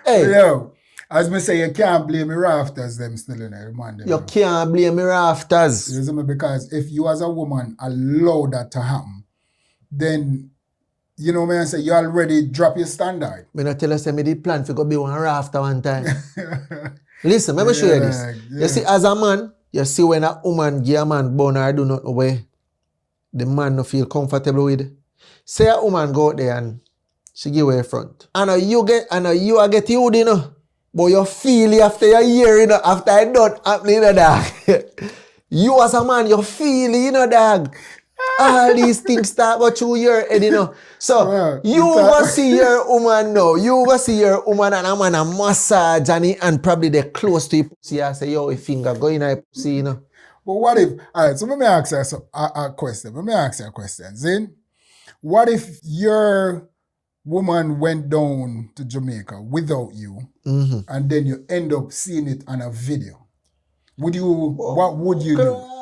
Hey, Yo, as me say, you can't blame me rafters them still in there, man. you can't blame me rafters. You see me? Because if you as a woman allow that to happen, then, you know what I say, you already drop your standard. Me not tell you say me did plan to go be one rafter one time. Listen, let me show you this. Yeah. You see, as a man, you see when a woman give a man bone or do nothing where the man no feel comfortable with. Say a woman go out there and she give away front. And you a get you, you know. But you feel it after you hear, you know, after it done happening, you know, dog. You as a man, you feel it, you know, dog. All these things start go through your head, you know. So, Yeah, you go see your woman now. You go see your woman and a man a massage and probably they're close to your pussy and say, yo, your finger go in your pussy, you know. But what if, all right, so let me ask you a question. Let me ask you a question. Zin, what if your woman went down to Jamaica without you and then you end up seeing it on a video? What would you do?